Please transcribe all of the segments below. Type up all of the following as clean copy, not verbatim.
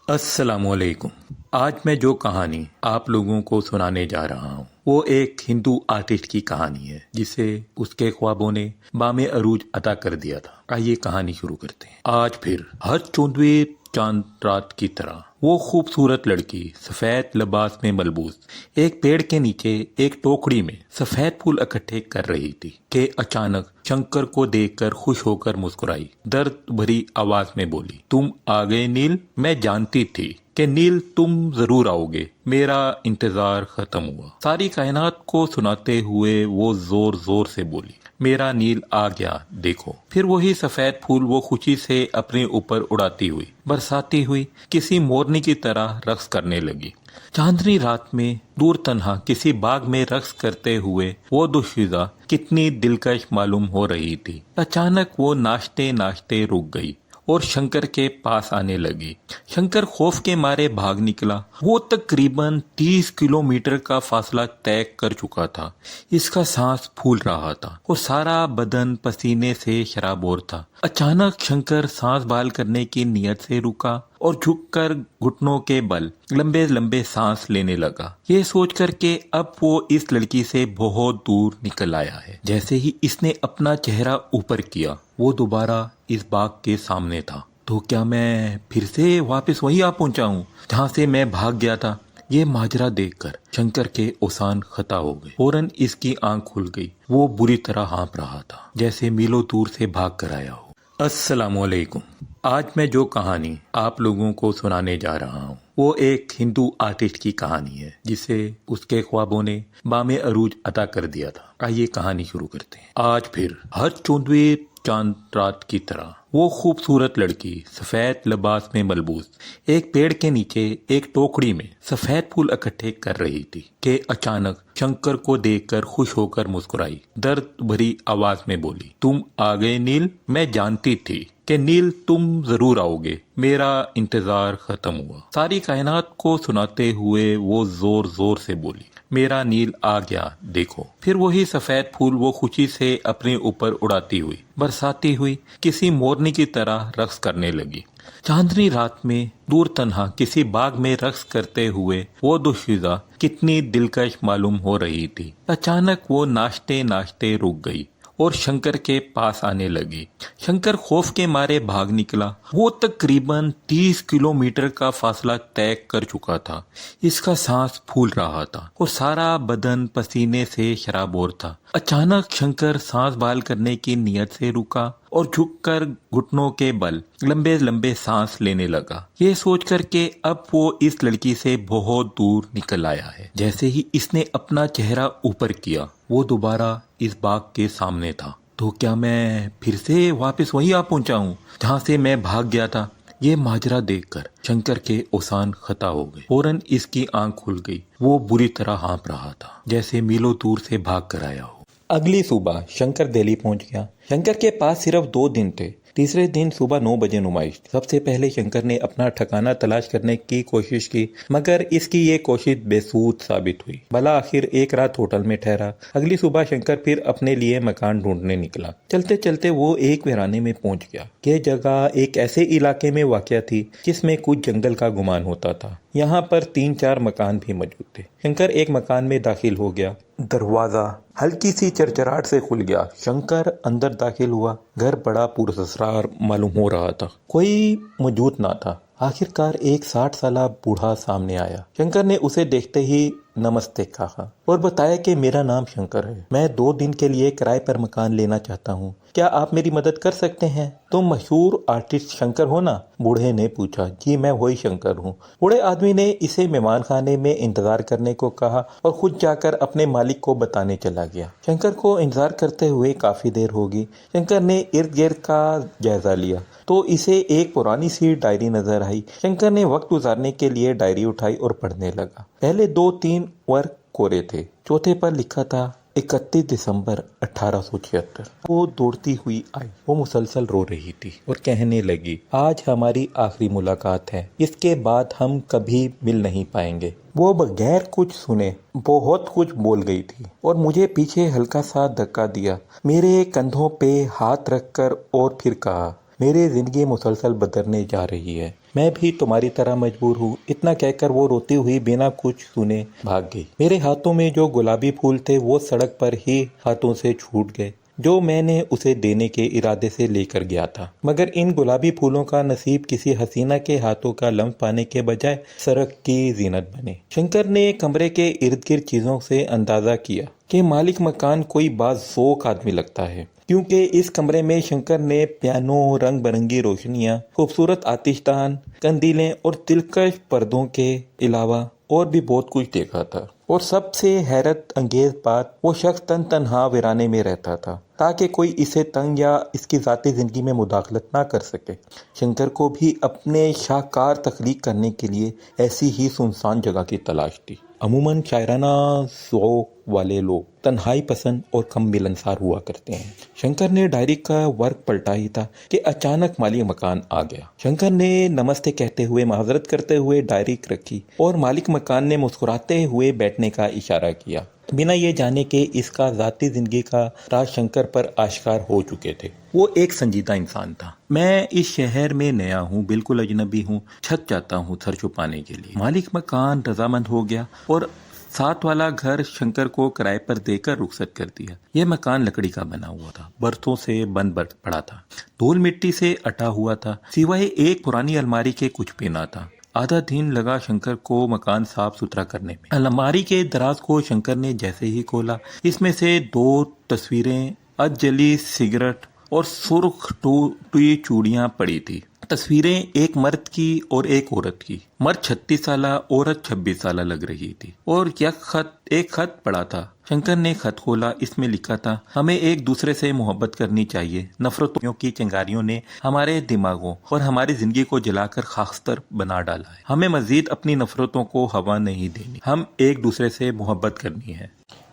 अस्सलामुअलैकुम। आज मैं जो कहानी आप लोगों को सुनाने जा रहा हूँ वो एक हिंदू आर्टिस्ट की कहानी है जिसे उसके ख्वाबों ने बामे अरूज अता कर दिया था। आइए कहानी शुरू करते हैं। आज फिर हर 14वें चांद रात की तरह वो खूबसूरत लड़की सफेद लिबास में मलबूस एक पेड़ के नीचे एक टोकरी में सफेद फूल इकट्ठे कर रही थी कि अचानक शंकर को देखकर खुश होकर मुस्कुराई। दर्द भरी आवाज में बोली, तुम आ गए नील। मैं जानती थी कि नील तुम जरूर आओगे। मेरा इंतजार खत्म हुआ। सारी कायनात को सुनाते हुए वो जोर जोर से बोली, मेरा नील आ गया देखो। फिर वही सफेद फूल वो खुशी से अपने ऊपर उड़ाती हुई बरसाती हुई किसी मोरनी की तरह रक्स करने लगी। चांदनी रात में दूर तन्हा किसी बाग में रक्स करते हुए वो दुश्मन कितनी दिलकश मालूम हो रही थी। अचानक वो नाचते नाचते रुक गई और शंकर के पास आने लगी। शंकर खौफ के मारे भाग निकला। वो तकरीबन 30 किलोमीटर का फासला तय कर चुका था। इसका सांस फूल रहा था और सारा बदन पसीने से शराबोर था। अचानक शंकर सांस बहाल करने की नियत से रुका और झुककर घुटनों के बल लंबे लंबे सांस लेने लगा। ये सोचकर के अब वो इस लड़की से बहुत दूर निकल आया है। जैसे ही इसने अपना चेहरा ऊपर किया वो दोबारा इस बाग के सामने था। तो क्या मैं फिर से वापस वही आ पहुंचा हूँ जहाँ से मैं भाग गया था? ये माजरा देखकर शंकर के ओसान खता हो गए। फौरन इसकी आंख खुल गई। वो बुरी तरह हाँफ रहा था जैसे मीलों दूर से भाग कर आया हो। अस्सलामुअलैकुम। आज मैं जो कहानी आप लोगों को सुनाने जा रहा हूँ वो एक हिंदू आर्टिस्ट की कहानी है जिसे उसके ख्वाबों ने बामे अरूज अता कर दिया था। आइए कहानी शुरू करते हैं। आज फिर हर 14वें चांद रात की तरह वो खूबसूरत लड़की सफेद लिबास में मलबूस एक पेड़ के नीचे एक टोकरी में सफेद फूल इकट्ठे कर रही थी कि अचानक शंकर को देखकर खुश होकर मुस्कुराई। दर्द भरी आवाज में बोली, तुम आ गए नील। मैं जानती थी कि नील तुम जरूर आओगे। मेरा इंतजार खत्म हुआ। सारी कायनात को सुनाते हुए वो जोर जोर से बोली, मेरा नील आ गया देखो। फिर वही सफेद फूल वो खुशी से अपने ऊपर उड़ाती हुई बरसाती हुई किसी मोरनी की तरह रक्स करने लगी। चांदनी रात में दूर तन्हा किसी बाग में रक्स करते हुए वो दुश्मन कितनी दिलकश मालूम हो रही थी। अचानक वो नाचते नाचते रुक गई और शंकर के पास आने लगी। शंकर खौफ के मारे भाग निकला। वो तकरीबन 30 किलोमीटर का फासला तय कर चुका था। इसका सांस फूल रहा था और सारा बदन पसीने से शराबोर था। अचानक शंकर सांस बहाल करने की नियत से रुका और झुककर घुटनों के बल लंबे लंबे सांस लेने लगा। ये सोचकर के अब वो इस लड़की से बहुत दूर निकल आया है। जैसे ही इसने अपना चेहरा ऊपर किया वो दोबारा इस बाग के सामने था। तो क्या मैं फिर से वापस वही आ पहुंचा हूँ जहाँ से मैं भाग गया था? ये माजरा देखकर शंकर के ओसान खता हो गए। फौरन इसकी आंख खुल गई। वो बुरी तरह हाँफ रहा था जैसे मीलों दूर से भाग कर आया हो। अगली सुबह शंकर दिल्ली पहुंच गया। शंकर के पास सिर्फ 2 दिन थे। तीसरे दिन सुबह 9 बजे नुमाइश। सबसे पहले शंकर ने अपना ठिकाना तलाश करने की कोशिश की मगर इसकी ये कोशिश बेसूद साबित हुई। भला आखिर एक रात होटल में ठहरा। अगली सुबह शंकर फिर अपने लिए मकान ढूंढने निकला। चलते चलते वो एक वीराने में पहुंच गया। ये जगह एक ऐसे इलाके में वाक़या थी जिसमें कुछ जंगल का गुमान होता था। यहाँ पर 3-4 मकान भी मौजूद थे। शंकर एक मकान में दाखिल हो गया। दरवाजा हल्की सी चरचराहट से खुल गया। शंकर अंदर दाखिल हुआ। घर बड़ा पुरअसरार मालूम हो रहा था। कोई मौजूद ना था। आखिरकार एक 60 साला बूढ़ा सामने आया। शंकर ने उसे देखते ही नमस्ते कहा और बताया कि मेरा नाम शंकर है। मैं 2 दिन के लिए किराए पर मकान लेना चाहता हूँ। क्या आप मेरी मदद कर सकते हैं? तुम मशहूर आर्टिस्ट शंकर हो ना? बूढ़े ने पूछा। जी मैं वही शंकर हूँ। बूढ़े आदमी ने इसे मेहमान खाने में इंतजार करने को कहा और खुद जाकर अपने मालिक को बताने चला गया। शंकर को इंतजार करते हुए काफी देर होगी। शंकर ने इर्द गिर्द का जायजा लिया तो इसे एक पुरानी सी डायरी नजर आई। शंकर ने वक्त गुजारने के लिए डायरी उठाई और पढ़ने लगा। पहले 2-3 वर्ग कोरे थे। चौथे पर लिखा था 31 दिसंबर 1876। वो दौड़ती हुई आई। वो मुसलसल रो रही थी और कहने लगी, आज हमारी आखिरी मुलाकात है। इसके बाद हम कभी मिल नहीं पाएंगे। वो बगैर कुछ सुने बहुत कुछ बोल गई थी और मुझे पीछे हल्का सा धक्का दिया। मेरे कंधों पे हाथ रखकर और फिर कहा, मेरी जिंदगी मुसलसल बदलने जा रही है, मैं भी तुम्हारी तरह मजबूर हूँ। इतना कहकर वो रोती हुई बिना कुछ सुने भाग गई। मेरे हाथों में जो गुलाबी फूल थे वो सड़क पर ही हाथों से छूट गए, जो मैंने उसे देने के इरादे से लेकर गया था। मगर इन गुलाबी फूलों का नसीब किसी हसीना के हाथों का लम्स पाने के बजाय सड़क की जीनत बने। शंकर ने कमरे के इर्द गिर्द चीजों से अंदाजा किया कि मालिक मकान कोई बाज़ौक़ आदमी लगता है, क्योंकि इस कमरे में शंकर ने पियानो, रंग बिरंगी रोशनियां, खूबसूरत आतिशदान, कंदीलें और दिलकश पर्दों के अलावा और भी बहुत कुछ देखा था। और सबसे हैरत अंगेज बात, वो शख्स तन्हा वीराने में रहता था ताकि कोई इसे तंग या इसकी ज़ाती ज़िंदगी में मुदाखलत ना कर सके। शंकर को भी अपने शाहकार तख्लीक करने के लिए ऐसी ही सुनसान जगह की तलाश थी। अमूमन शायराना ज़ौक़ वाले लोग तन्हाई पसंद और कम मिलनसार हुआ करते हैं। शंकर ने डायरी का वर्क पलटा ही था कि अचानक मालिक मकान आ गया। शंकर ने नमस्ते कहते हुए माजरत करते हुए डायरी रखी और मालिक मकान ने मुस्कुराते हुए बैठने का इशारा किया, बिना ये जाने कि इसका ज़ाती ज़िंदगी का राज शंकर पर आश्कार हो चुके थे। वो एक संजीदा इंसान था। मैं इस शहर में नया हूँ, बिल्कुल अजनबी हूँ, छक जाता हूँ सर छुपाने के लिए। मालिक मकान रजामंद हो गया और साथ वाला घर शंकर को किराए पर देकर रुखसत कर दिया। यह मकान लकड़ी का बना हुआ था, बरसों से बंद पड़ा था, धूल मिट्टी से अटा हुआ था, सिवाय एक पुरानी अलमारी के कुछ भी ना था। आधा दिन लगा शंकर को मकान साफ सुथरा करने में। अलमारी के दराज को शंकर ने जैसे ही खोला, इसमें से 2 तस्वीरें, अधजली सिगरेट और सुर्ख टूटी चूड़ियां पड़ी थी। तस्वीरें एक मर्द की और एक औरत की। मर्द 36 साल, औरत 26 साल लग रही थी। और एक खत पड़ा था। शंकर ने खत खोला, इसमें लिखा था, हमें एक दूसरे से मोहब्बत करनी चाहिए। नफरतों की चिंगारियों ने हमारे दिमागों और हमारी जिंदगी को जलाकर खाकस्तर बना डाला है। हमें मजीद अपनी नफरतों को हवा नहीं देनी, हम एक दूसरे से मोहब्बत करनी है।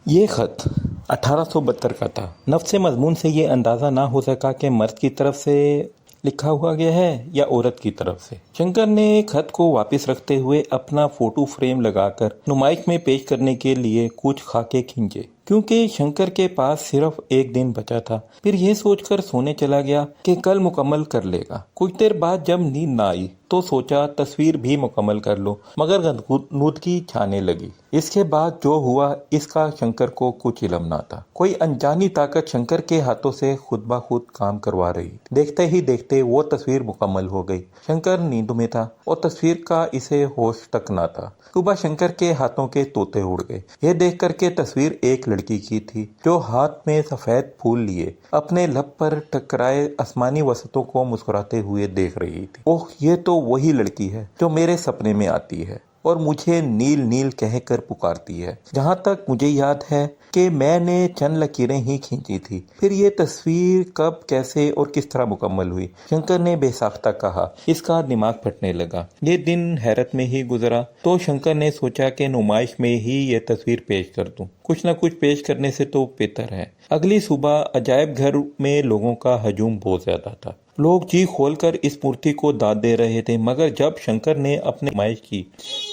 ये खत 1872 का था। नफ्स मजमून से ये अंदाजा ना हो सका कि मर्द की तरफ से लिखा हुआ गया है या औरत की तरफ से। शंकर ने खत को वापस रखते हुए अपना फोटो फ्रेम लगाकर नुमाइश में पेश करने के लिए कुछ खाके खींचे, क्योंकि शंकर के पास सिर्फ एक दिन बचा था। फिर यह सोचकर सोने चला गया कि कल मुकम्मल कर लेगा। कुछ देर बाद जब नींद ना आई तो सोचा तस्वीर भी मुकम्मल कर लो, मगर गदगदगी छाने लगी। इसके बाद जो हुआ इसका शंकर को कुछ इल्म ना था। कोई अनजानी ताकत शंकर के हाथों से खुद ब खुद काम करवा रही। देखते ही देखते वो तस्वीर मुकम्मल हो गई। शंकर नींद में था और तस्वीर का इसे होश तक ना था। सुबह शंकर के हाथों के तोते उड़ गए। यह देख कर के तस्वीर एक लड़की की थी, जो हाथ में सफेद फूल लिए अपने लब पर टकराए आसमानी वसतों को मुस्कुराते हुए देख रही थी। ओह, ये तो वही लड़की है जो मेरे सपने में आती है और मुझे नील नील कहकर पुकारती है। जहाँ तक मुझे याद है कि मैंने चंद लकीरें ही खींची थी। फिर ये तस्वीर कब, कैसे और किस तरह मुकम्मल हुई? शंकर ने बेसाख्ता कहा। इसका दिमाग फटने लगा। ये दिन हैरत में ही गुजरा तो शंकर ने सोचा कि नुमाइश में ही ये तस्वीर पेश कर दूं। कुछ न कुछ पेश करने से तो बेहतर है। अगली सुबह अजायब घर में लोगों का हजूम बहुत ज्यादा था। लोग जी खोलकर इस मूर्ति को दाद दे रहे थे, मगर जब शंकर ने अपनी नुमाइश की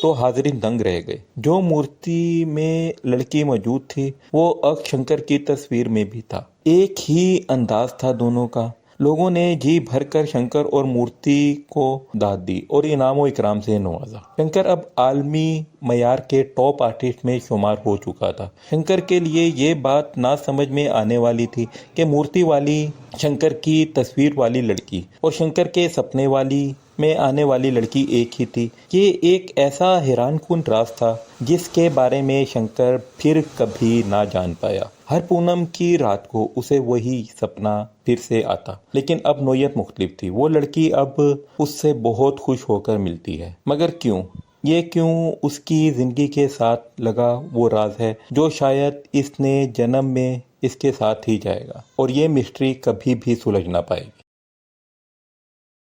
तो हाजिरीन दंग रह गए। जो मूर्ति में लड़की मौजूद थी वो अब शंकर की तस्वीर में भी था। एक ही अंदाज था दोनों का। लोगों ने जी भरकर शंकर और मूर्ति को दाद दी और इनाम व इकराम से नवाजा। शंकर अब आलमी मयार के टॉप आर्टिस्ट में शुमार हो चुका था। शंकर के लिए ये बात ना समझ में आने वाली थी कि मूर्ति वाली शंकर की तस्वीर वाली लड़की और शंकर के सपने वाली में आने वाली लड़की एक ही थी। ये एक ऐसा हैरानकुन राज था जिसके बारे में शंकर फिर कभी ना जान पाया। हर पूनम की रात को उसे वही सपना फिर से आता, लेकिन अब नोयत मुख्तलिफ थी। वो लड़की अब उससे बहुत खुश होकर मिलती है, मगर क्यों? ये क्यों उसकी जिंदगी के साथ लगा वो राज है जो शायद इसने जन्म में इसके साथ ही जाएगा और ये मिस्ट्री कभी भी सुलझ ना पाएगी।